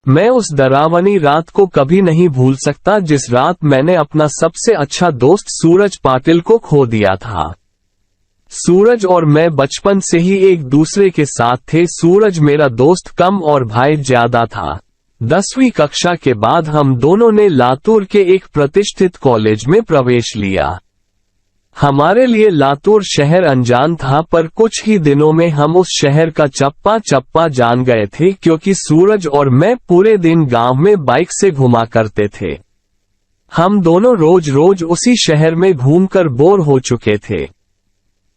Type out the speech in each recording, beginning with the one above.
मैं उस डरावनी रात को कभी नहीं भूल सकता जिस रात मैंने अपना सबसे अच्छा दोस्त सूरज पाटिल को खो दिया था। सूरज और मैं बचपन से ही एक दूसरे के साथ थे। सूरज मेरा दोस्त कम और भाई ज्यादा था। 10वीं कक्षा के बाद हम दोनों ने लातूर के एक प्रतिष्ठित कॉलेज में प्रवेश लिया। हमारे लिए लातूर शहर अनजान था, पर कुछ ही दिनों में हम उस शहर का चप्पा चप्पा जान गए थे, क्योंकि सूरज और मैं पूरे दिन गांव में बाइक से घुमा करते थे। हम दोनों रोज रोज उसी शहर में घूमकर बोर हो चुके थे।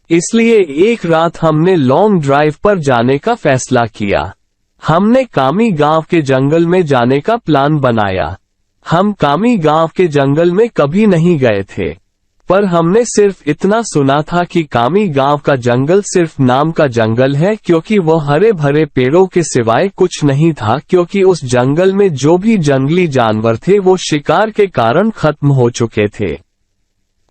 इसलिए एक रात हमने लॉन्ग ड्राइव पर जाने का फैसला किया। हमने कामी गांव के जंगल में जाने का प्लान बनाया। हम कामी गांव के जंगल में कभी नहीं गए थे, पर हमने सिर्फ इतना सुना था कि कामी गांव का जंगल सिर्फ नाम का जंगल है, क्योंकि वह हरे भरे पेड़ों के सिवाय कुछ नहीं था, क्योंकि उस जंगल में जो भी जंगली जानवर थे वो शिकार के कारण खत्म हो चुके थे।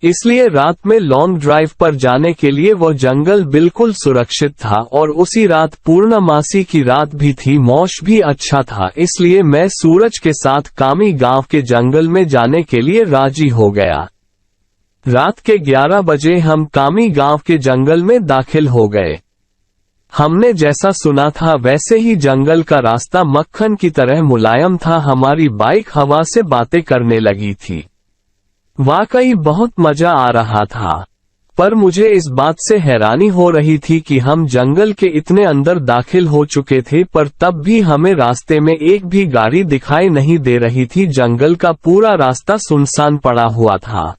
इसलिए रात में लॉन्ग ड्राइव पर जाने के लिए वह जंगल बिल्कुल सुरक्षित था, और उसी रात पूर्णमासी की रात भी थी, मौसम भी अच्छा था। इसलिए मैं सूरज के साथ कामी गांव के जंगल में जाने के लिए राजी हो गया। रात के 11 बजे हम कामी गांव के जंगल में दाखिल हो गए। हमने जैसा सुना था वैसे ही जंगल का रास्ता मक्खन की तरह मुलायम था। हमारी बाइक हवा से बातें करने लगी थी। वाकई बहुत मजा आ रहा था, पर मुझे इस बात से हैरानी हो रही थी कि हम जंगल के इतने अंदर दाखिल हो चुके थे, पर तब भी हमें रास्ते में एक भी गाड़ी दिखाई नहीं दे रही थी। जंगल का पूरा रास्ता सुनसान पड़ा हुआ था।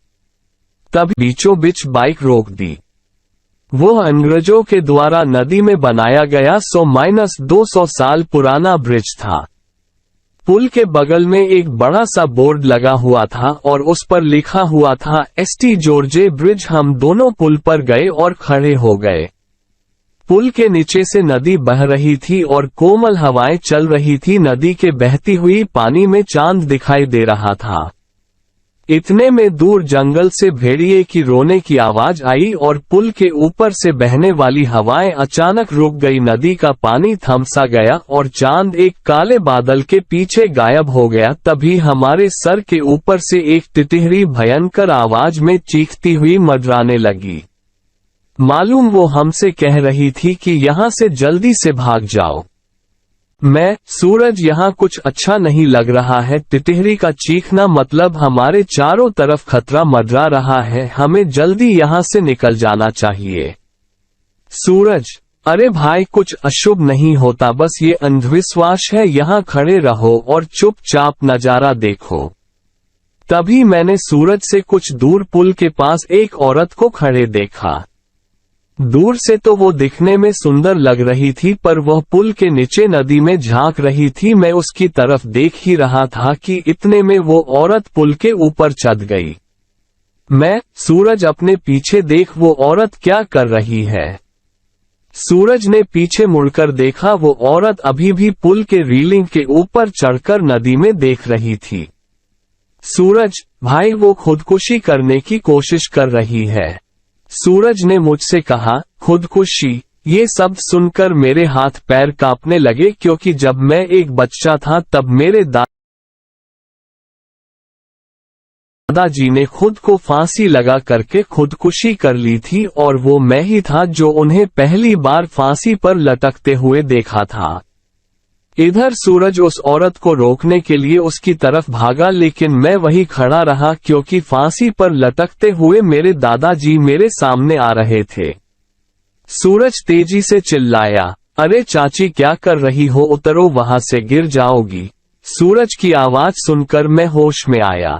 तब बीचों बीच बाइक रोक दी। वो अंग्रेजों के द्वारा नदी में बनाया गया 100-200 साल पुराना ब्रिज था। पुल के बगल में एक बड़ा सा बोर्ड लगा हुआ था और उस पर लिखा हुआ था एसटी जॉर्जे ब्रिज। हम दोनों पुल पर गए और खड़े हो गए। पुल के नीचे से नदी बह रही थी और कोमल हवाएं चल रही थी। नदी के बहती हुई पानी में चांद दिखाई दे रहा था। इतने में दूर जंगल से भेड़िए की रोने की आवाज आई और पुल के ऊपर से बहने वाली हवाएं अचानक रुक गई। नदी का पानी थम सा गया और चांद एक काले बादल के पीछे गायब हो गया। तभी हमारे सर के ऊपर से एक टिटहरी भयंकर आवाज में चीखती हुई मंडराने लगी। मालूम वो हमसे कह रही थी कि यहाँ से जल्दी से भाग जाओ। मैं, सूरज, यहाँ कुछ अच्छा नहीं लग रहा है। टिटहरी का चीखना मतलब हमारे चारों तरफ खतरा मंडरा रहा है। हमें जल्दी यहाँ से निकल जाना चाहिए। सूरज, अरे भाई, कुछ अशुभ नहीं होता, बस ये अंधविश्वास है। यहाँ खड़े रहो और चुपचाप नजारा देखो। तभी मैंने सूरज से कुछ दूर पुल के पास एक औरत को खड़े देखा। दूर से तो वो दिखने में सुंदर लग रही थी, पर वह पुल के नीचे नदी में झांक रही थी। मैं उसकी तरफ देख ही रहा था कि इतने में वो औरत पुल के ऊपर चढ़ गई। मैं, सूरज, अपने पीछे देख, वो औरत क्या कर रही है। सूरज ने पीछे मुड़कर देखा। वो औरत अभी भी पुल के रेलिंग के ऊपर चढ़कर नदी में देख रही थी। सूरज भाई, वो खुदकुशी करने की कोशिश कर रही है। सूरज ने मुझसे कहा। खुदकुशी? ये शब्द सुनकर मेरे हाथ पैर कांपने लगे, क्योंकि जब मैं एक बच्चा था तब मेरे दादाजी ने खुद को फांसी लगा करके खुदकुशी कर ली थी, और वो मैं ही था जो उन्हें पहली बार फांसी पर लटकते हुए देखा था। इधर सूरज उस औरत को रोकने के लिए उसकी तरफ भागा, लेकिन मैं वही खड़ा रहा, क्योंकि फांसी पर लटकते हुए मेरे दादाजी मेरे सामने आ रहे थे। सूरज तेजी से चिल्लाया, अरे चाची, क्या कर रही हो, उतरो वहां से, गिर जाओगी। सूरज की आवाज सुनकर मैं होश में आया।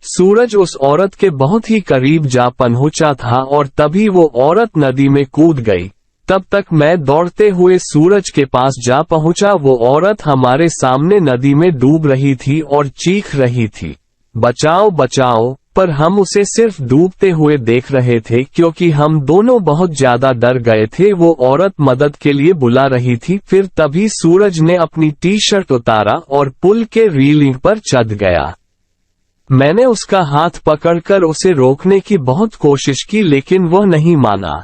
सूरज उस औरत के बहुत ही करीब जा पहुंचा था और तभी वो औरत नदी में कूद गई। तब तक मैं दौड़ते हुए सूरज के पास जा पहुंचा। वो औरत हमारे सामने नदी में डूब रही थी और चीख रही थी, बचाओ बचाओ, पर हम उसे सिर्फ डूबते हुए देख रहे थे, क्योंकि हम दोनों बहुत ज्यादा डर गए थे। वो औरत मदद के लिए बुला रही थी। फिर तभी सूरज ने अपनी टी शर्ट उतारा और पुल के रेलिंग पर चढ़ गया। मैंने उसका हाथ पकड़कर उसे रोकने की बहुत कोशिश की, लेकिन वह नहीं माना।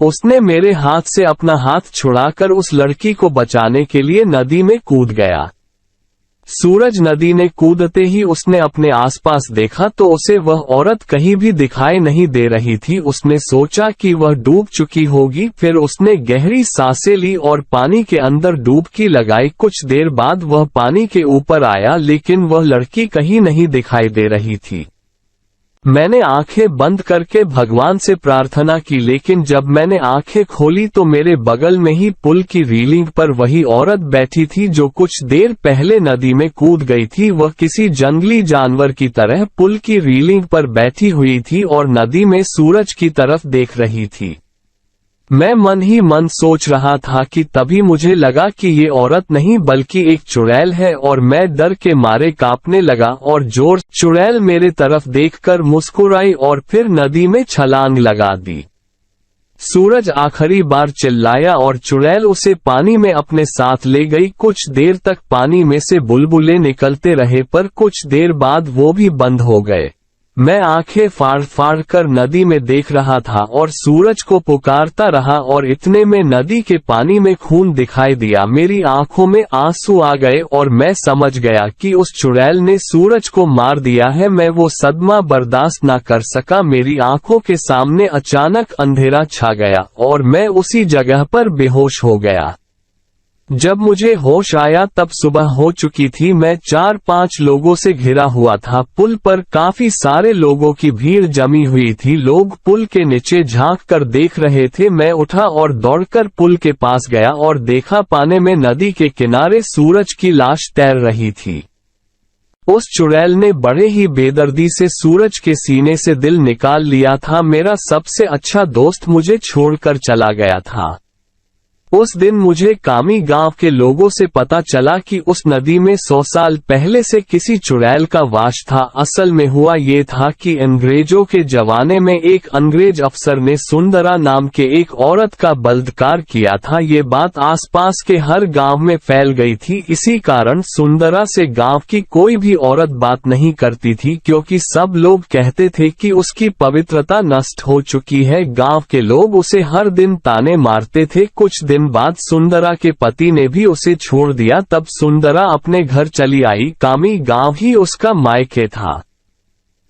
उसने मेरे हाथ से अपना हाथ छुड़ाकर उस लड़की को बचाने के लिए नदी में कूद गया। सूरज नदी में कूदते ही उसने अपने आसपास देखा तो उसे वह औरत कहीं भी दिखाई नहीं दे रही थी। उसने सोचा कि वह डूब चुकी होगी। फिर उसने गहरी सांसें ली और पानी के अंदर डुबकी लगाई। कुछ देर बाद वह पानी के ऊपर आया, लेकिन वह लड़की कहीं नहीं दिखाई दे रही थी। मैंने आंखें बंद करके भगवान से प्रार्थना की, लेकिन जब मैंने आंखें खोली तो मेरे बगल में ही पुल की रेलिंग पर वही औरत बैठी थी जो कुछ देर पहले नदी में कूद गई थी। वह किसी जंगली जानवर की तरह पुल की रेलिंग पर बैठी हुई थी और नदी में सूरज की तरफ देख रही थी। मैं मन ही मन सोच रहा था कि तभी मुझे लगा कि ये औरत नहीं बल्कि एक चुड़ैल है और मैं डर के मारे कांपने लगा और चुड़ैल मेरे तरफ देखकर मुस्कुराई और फिर नदी में छलांग लगा दी। सूरज आखिरी बार चिल्लाया और चुड़ैल उसे पानी में अपने साथ ले गई। कुछ देर तक पानी में से बुलबुले निकलते रहे पर कुछ देर बाद वो भी बंद हो गए। मैं आंखें फाड़ फाड़ कर नदी में देख रहा था और सूरज को पुकारता रहा और इतने में नदी के पानी में खून दिखाई दिया। मेरी आंखों में आंसू आ गए और मैं समझ गया कि उस चुड़ैल ने सूरज को मार दिया है। मैं वो सदमा बर्दाश्त न कर सका। मेरी आंखों के सामने अचानक अंधेरा छा गया और मैं उसी जगह पर बेहोश हो गया। जब मुझे होश आया तब सुबह हो चुकी थी। मैं 4-5 लोगों से घिरा हुआ था। पुल पर काफी सारे लोगों की भीड़ जमी हुई थी। लोग पुल के नीचे झांक कर देख रहे थे। मैं उठा और दौड़कर पुल के पास गया और देखा पानी में नदी के किनारे सूरज की लाश तैर रही थी। उस चुड़ैल ने बड़े ही बेदर्दी से सूरज के सीने से दिल निकाल लिया था। मेरा सबसे अच्छा दोस्त मुझे छोड़कर चला गया था। उस दिन मुझे कामी गांव के लोगों से पता चला कि उस नदी में 100 साल पहले से किसी चुड़ैल का वास था। असल में हुआ ये था कि अंग्रेजों के जमाने में एक अंग्रेज अफसर ने सुंदरा नाम के एक औरत का बलात्कार किया था। ये बात आसपास के हर गांव में फैल गई थी। इसी कारण सुंदरा से गांव की कोई भी औरत बात नहीं करती थी, क्योंकि सब लोग कहते थे कि उसकी पवित्रता नष्ट हो चुकी है। गांव के लोग उसे हर दिन ताने मारते थे। कुछ दिन बाद सुंदरा के पति ने भी उसे छोड़ दिया। तब सुंदरा अपने घर चली आई। कामी गांव ही उसका मायके था,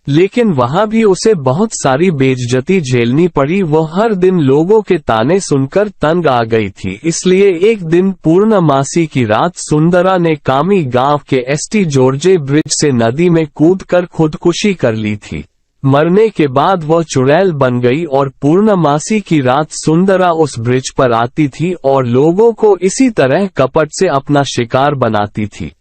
लेकिन वहां भी उसे बहुत सारी बेइज्जती झेलनी पड़ी। वो हर दिन लोगों के ताने सुनकर तंग आ गई थी। इसलिए एक दिन पूर्णमासी की रात सुंदरा ने कामी गांव के एसटी जॉर्जे ब्रिज से नदी में कूदकर खुदकुशी कर ली थी। मरने के बाद वह चुड़ैल बन गई और पूर्णमासी की रात सुंदरा उस ब्रिज पर आती थी और लोगों को इसी तरह कपट से अपना शिकार बनाती थी।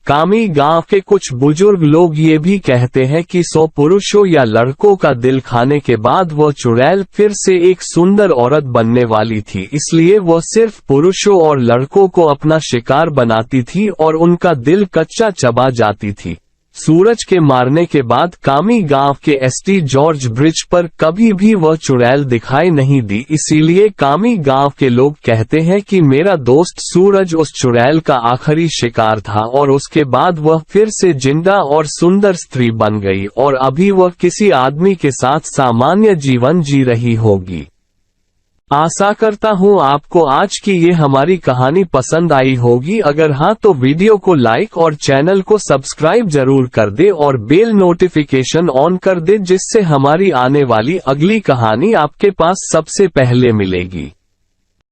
कामी गांव के कुछ बुजुर्ग लोग ये भी कहते हैं कि 100 पुरुषों या लड़कों का दिल खाने के बाद वह चुड़ैल फिर से एक सुंदर औरत बनने वाली थी। इसलिए वह सिर्फ पुरुषों और लड़कों को अपना शिकार बनाती थी और उनका दिल कच्चा चबा जाती थी। सूरज के मारने के बाद कामी गांव के एसटी जॉर्ज ब्रिज पर कभी भी वह चुड़ैल दिखाई नहीं दी। इसीलिए कामी गांव के लोग कहते हैं कि मेरा दोस्त सूरज उस चुड़ैल का आखिरी शिकार था और उसके बाद वह फिर से जिंदा और सुंदर स्त्री बन गई और अभी वह किसी आदमी के साथ सामान्य जीवन जी रही होगी। आशा करता हूँ आपको आज की ये हमारी कहानी पसंद आई होगी। अगर हाँ तो वीडियो को लाइक और चैनल को सब्सक्राइब जरूर कर दे और बेल नोटिफिकेशन ऑन कर दे, जिससे हमारी आने वाली अगली कहानी आपके पास सबसे पहले मिलेगी।